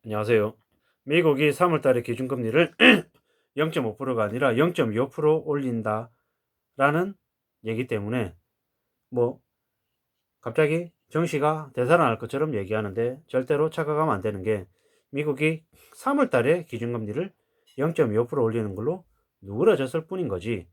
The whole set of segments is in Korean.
안녕하세요. 미국이 3월 달에 기준금리를 0.5%가 아니라 0.25% 올린다라는 얘기 때문에 뭐 갑자기 정시가 되살아날 것처럼 얘기하는데 절대로 착각하면 안 되는 게 미국이 3월 달에 기준금리를 0.25% 올리는 걸로 누그러졌을 뿐인 거지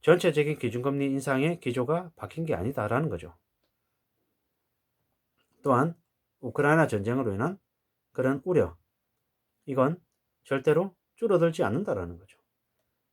전체적인 기준금리 인상의 기조가 바뀐 게 아니다라는 거죠. 또한 우크라이나 전쟁으로 인한 그런 우려, 이건 절대로 줄어들지 않는다라는 거죠.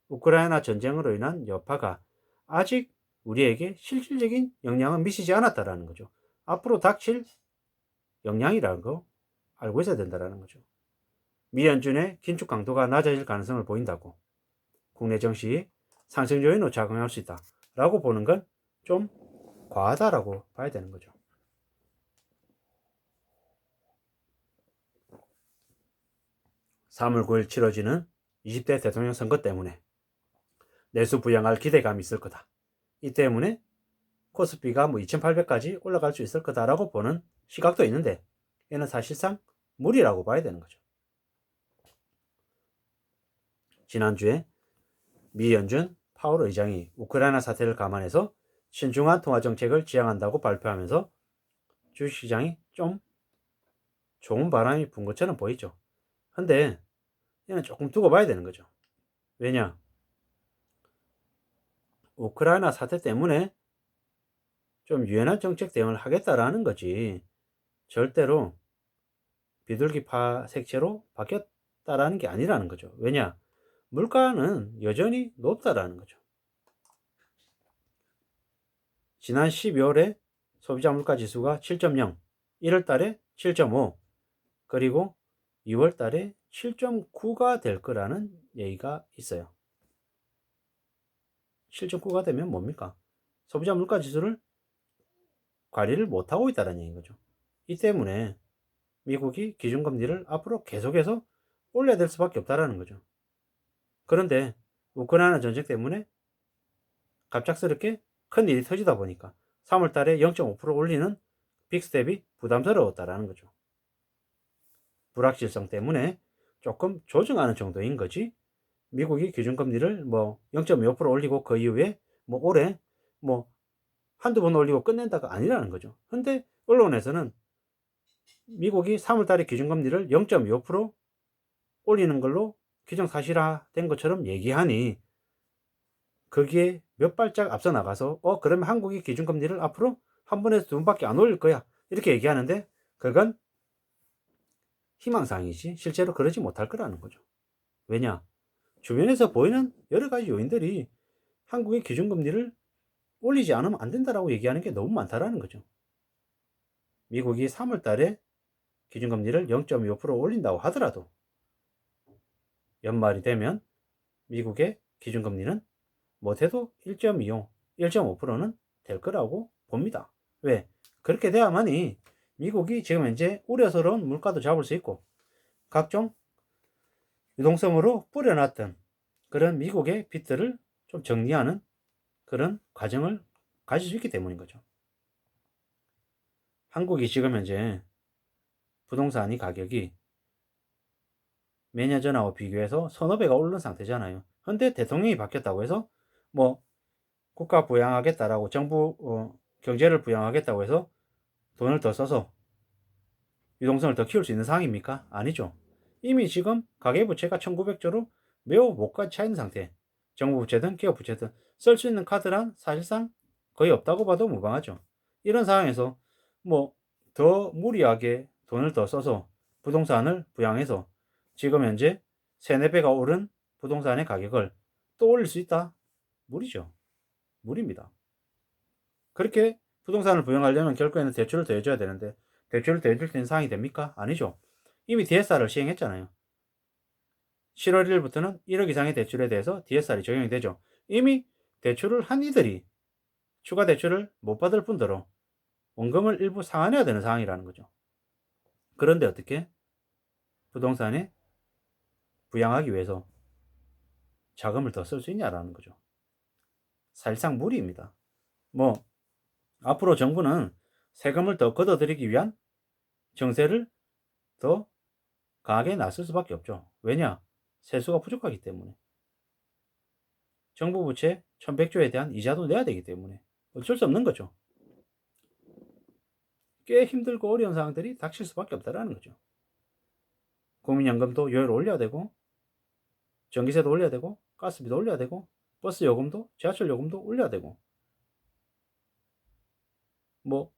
우크라이나 전쟁으로 인한 여파가 아직 우리에게 실질적인 영향은 미치지 않았다라는 거죠. 앞으로 닥칠 영향이라는 거 알고 있어야 된다라는 거죠. 미 연준의 긴축 강도가 낮아질 가능성을 보인다고 국내 증시 상승 요인으로 작용할 수 있다라고 보는 건 좀 과하다라고 봐야 되는 거죠. 3월 9일 치러지는 20대 대통령 선거 때문에 내수 부양할 기대감이 있을 거다. 이 때문에 코스피가 뭐 2800까지 올라갈 수 있을 거다라고 보는 시각도 있는데 얘는 사실상 무리라고 봐야 되는 거죠. 지난주에 미 연준 파월 의장이 우크라이나 사태를 감안해서 신중한 통화 정책을 지향한다고 발표하면서 주식시장이 좀 좋은 바람이 분 것처럼 보이죠. 근데 얘는 조금 두고 봐야 되는 거죠. 왜냐? 우크라이나 사태 때문에 좀 유연한 정책 대응을 하겠다라는 거지 절대로 비둘기파 색채로 바뀌었다라는 게 아니라는 거죠. 왜냐? 물가는 여전히 높다라는 거죠. 지난 12월에 소비자 물가 지수가 7.0, 1월 달에 7.5, 그리고 2월 달에 7.9가 될 거라는 얘기가 있어요. 7.9가 되면 뭡니까? 소비자 물가 지수를 관리를 못하고 있다는 얘기인 거죠. 이 때문에 미국이 기준금리를 앞으로 계속해서 올려야 될 수밖에 없다라는 거죠. 그런데 우크라이나 전쟁 때문에 갑작스럽게 큰 일이 터지다 보니까 3월 달에 0.5% 올리는 빅스텝이 부담스러웠다라는 거죠. 불확실성 때문에 조금 조정하는 정도인 거지 미국이 기준금리를 뭐 0.25% 올리고 그 이후에 뭐 올해 뭐 한두 번 올리고 끝낸다가 아니라는 거죠. 근데 언론에서는 미국이 3월 달에 기준금리를 0.25% 올리는 걸로 기정사실화된 것처럼 얘기하니 거기에 몇 발짝 앞서 나가서 그러면 한국이 기준금리를 앞으로 한 번에서 두 번밖에 안 올릴 거야 이렇게 얘기하는데 그건 희망사항이지 실제로 그러지 못할 거라는 거죠. 왜냐? 주변에서 보이는 여러 가지 요인들이 한국의 기준금리를 올리지 않으면 안 된다라고 얘기하는 게 너무 많다라는 거죠. 미국이 3월 달에 기준금리를 0.25% 올린다고 하더라도 연말이 되면 미국의 기준금리는 못해도 1.25, 1.5%는 될 거라고 봅니다. 왜? 그렇게 돼야만이 미국이 지금 현재 우려스러운 물가도 잡을 수 있고 각종 유동성으로 뿌려놨던 그런 미국의 빚들을 좀 정리하는 그런 과정을 가질 수 있기 때문인 거죠. 한국이 지금 현재 부동산이 가격이 매년 전하고 비교해서 서너 배가 오른 상태잖아요. 근데 대통령이 바뀌었다고 해서 뭐 국가 부양하겠다라고 정부 경제를 부양하겠다고 해서 돈을 더 써서 유동성을 더 키울 수 있는 상황입니까? 아니죠. 이미 지금 가계부채가 1900조로 매우 목까지 차 있는 상태. 정부 부채든 기업 부채든 쓸 수 있는 카드란 사실상 거의 없다고 봐도 무방하죠. 이런 상황에서 뭐 더 무리하게 돈을 더 써서 부동산을 부양해서 지금 현재 3, 4배가 오른 부동산의 가격을 또 올릴 수 있다? 무리죠. 무리입니다. 그렇게 부동산을 부양하려면 결국에는 대출을 더 해줘야 되는데 대출을 더 해줄 수 있는 상황이 됩니까? 아니죠. 이미 DSR을 시행했잖아요. 7월 1일부터는 1억 이상의 대출에 대해서 DSR이 적용이 되죠. 이미 대출을 한 이들이 추가 대출을 못 받을 뿐더러 원금을 일부 상환해야 되는 상황이라는 거죠. 그런데 어떻게 부동산에 부양하기 위해서 자금을 더 쓸 수 있냐라는 거죠. 사실상 무리입니다. 뭐 앞으로 정부는 세금을 더 걷어들이기 위한 정세를 더 강하게 나설 수밖에 없죠. 왜냐? 세수가 부족하기 때문에. 정부 부채 1100조에 대한 이자도 내야 되기 때문에 어쩔 수 없는 거죠. 꽤 힘들고 어려운 상황들이 닥칠 수밖에 없다라는 거죠. 국민연금도 요율 올려야 되고, 전기세도 올려야 되고, 가스비도 올려야 되고, 버스 요금도, 지하철 요금도 올려야 되고, 뭐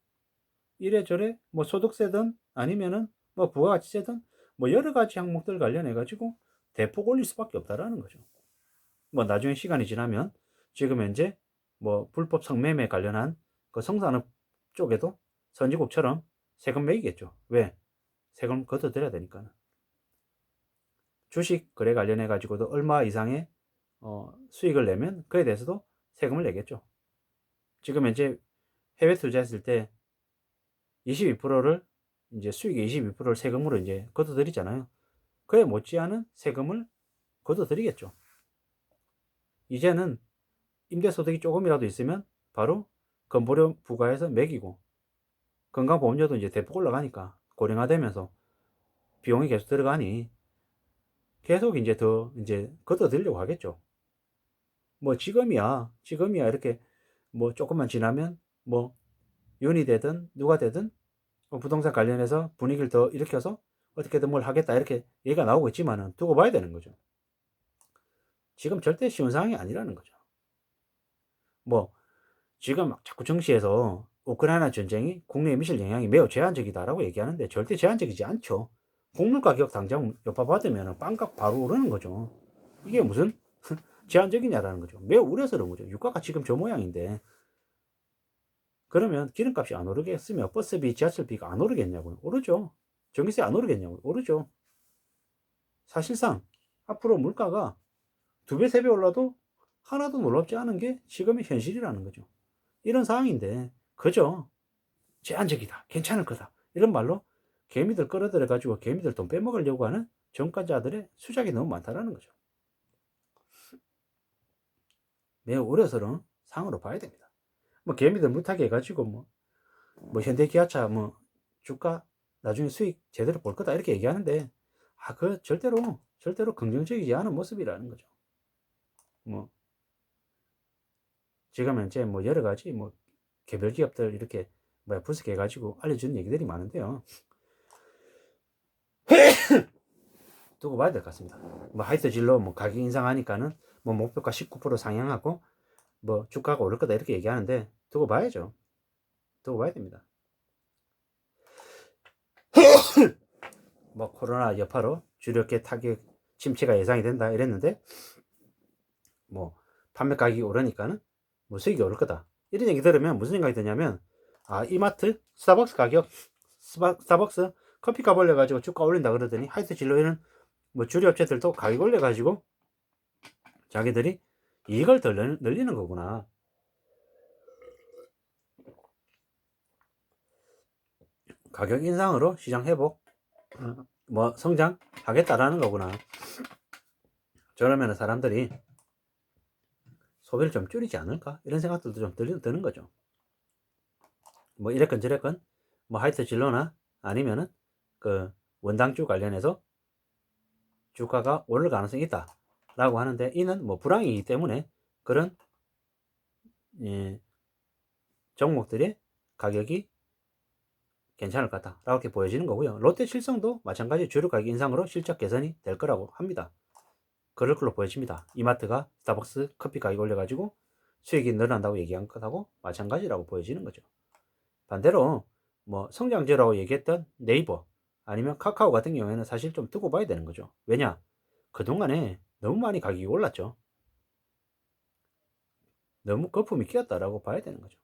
이래저래 뭐 소득세든 아니면은 뭐 부가가치세든 뭐 여러 가지 항목들 관련해 가지고 대폭 올릴 수밖에 없다라는 거죠. 뭐 나중에 시간이 지나면 지금 현재 뭐 불법 성매매 관련한 그 성산업 쪽에도 선진국처럼 세금 매기겠죠. 왜? 세금 걷어들여야 되니까. 주식 거래 관련해 가지고도 얼마 이상의 수익을 내면 그에 대해서도 세금을 내겠죠. 지금 현재 해외 투자했을 때 22%를 이제 수익의 22%를 세금으로 이제 걷어들이잖아요. 그에 못지않은 세금을 걷어들이겠죠. 이제는 임대소득이 조금이라도 있으면 바로 건보료 부과해서 매기고, 건강보험료도 이제 대폭 올라가니까 고령화되면서 비용이 계속 들어가니 계속 이제 더 이제 걷어들이려고 하겠죠. 뭐 지금이야 이렇게 뭐 조금만 지나면 뭐 윤이 되든 누가 되든 부동산 관련해서 분위기를 더 일으켜서 어떻게든 뭘 하겠다 이렇게 얘기가 나오고 있지만은 두고 봐야 되는 거죠. 지금 절대 쉬운 상황이 아니라는 거죠. 뭐 지금 자꾸 정치에서 우크라이나 전쟁이 국내에 미칠 영향이 매우 제한적이다라고 얘기하는데 절대 제한적이지 않죠. 곡물 가격 당장 여파 받으면 빵값 바로 오르는 거죠. 이게 무슨 제한적이냐라는 거죠. 매우 우려스러운 거죠. 유가가 지금 저 모양인데 그러면 기름값이 안 오르겠으며 버스비, 지하철비가 안 오르겠냐고요. 오르죠. 전기세 안 오르겠냐고요. 오르죠. 사실상 앞으로 물가가 2배, 3배 올라도 하나도 놀랍지 않은 게 지금의 현실이라는 거죠. 이런 상황인데 그죠? 제한적이다. 괜찮을 거다. 이런 말로 개미들 끌어들여 가지고 개미들 돈 빼먹으려고 하는 정권자들의 수작이 너무 많다라는 거죠. 매우 우려스러운 상황으로 봐야 됩니다. 뭐 개미들 못하게 해가지고 뭐 현대기아차 뭐 주가 나중에 수익 제대로 볼 거다 이렇게 얘기하는데 그 절대로 긍정적이지 않은 모습이라는 거죠. 뭐 지금 현재 뭐 여러 가지 뭐 개별 기업들 이렇게 뭐 분석해 가지고 알려주는 얘기들이 많은데요. 두고 봐야 될 것 같습니다. 뭐 하이트 진로 뭐 가격 인상하니까는 뭐 목표가 19% 상향하고 뭐 주가가 오를 거다 이렇게 얘기하는데 두고 봐야죠. 두고 봐야 됩니다. 뭐 코로나 여파로 주력계 타격 침체가 예상이 된다 이랬는데 뭐 판매 가격이 오르니까는 뭐 수익이 오를 거다 이런 얘기 들으면 무슨 생각이 드냐면 이마트 스타벅스 가격 스타벅스 커피값 올려가지고 주가 올린다 그러더니 하이트 진로에는 뭐 주류업체들도 가격 올려가지고 자기들이 이익을 더 늘리는 거구나. 가격 인상으로 시장 회복, 뭐 성장하겠다라는 거구나. 저러면 사람들이 소비를 좀 줄이지 않을까? 이런 생각들도 좀 드는 거죠. 뭐 이랬건 저랬건 뭐 하이트 진로나 아니면은 그 원당주 관련해서 주가가 오를 가능성이 있다 라고 하는데 이는 뭐 불황이기 때문에 그런 종목들의 가격이 괜찮을 것 같다 라고 이렇게 보여지는 거고요. 롯데 칠성도 마찬가지 주류 가격 인상으로 실적 개선이 될 거라고 합니다. 그럴 걸로 보여집니다. 이마트가 스타벅스 커피 가격 올려가지고 수익이 늘어난다고 얘기한 것하고 마찬가지라고 보여지는 거죠. 반대로 뭐 성장주라고 얘기했던 네이버 아니면 카카오 같은 경우에는 사실 좀 두고 봐야 되는 거죠. 왜냐? 그동안에 너무 많이 가격이 올랐죠. 너무 거품이 끼었다라고 봐야 되는 거죠.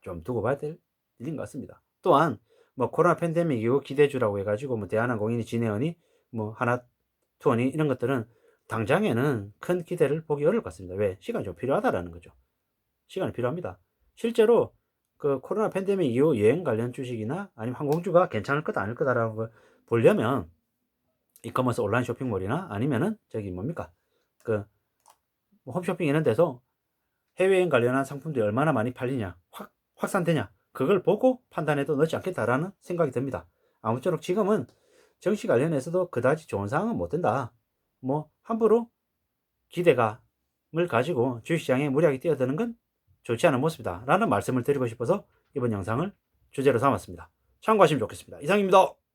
좀 두고 봐야 될 일인 것 같습니다. 또한 뭐 코로나 팬데믹 이후 기대주라고 해가지고 뭐 대한항공이니 진해언이 뭐 하나투어니 이런 것들은 당장에는 큰 기대를 보기 어려울 것 같습니다. 왜? 시간이 좀 필요하다라는 거죠. 시간이 필요합니다. 실제로 그 코로나 팬데믹 이후 여행 관련 주식이나 아니면 항공주가 괜찮을 거다 아닐 거다라고 걸 보려면 이커머스 온라인 쇼핑몰이나 아니면은 저기 뭡니까 그 홈쇼핑 이런 데서 해외여행 관련한 상품들이 얼마나 많이 팔리냐 확산되냐 그걸 보고 판단해도 늦지 않겠다라는 생각이 듭니다. 아무쪼록 지금은 정치 관련해서도 그다지 좋은 상황은 못 된다. 뭐 함부로 기대감을 가지고 주식시장에 무리하게 뛰어드는 건 좋지 않은 모습이다 라는 말씀을 드리고 싶어서 이번 영상을 주제로 삼았습니다. 참고하시면 좋겠습니다. 이상입니다.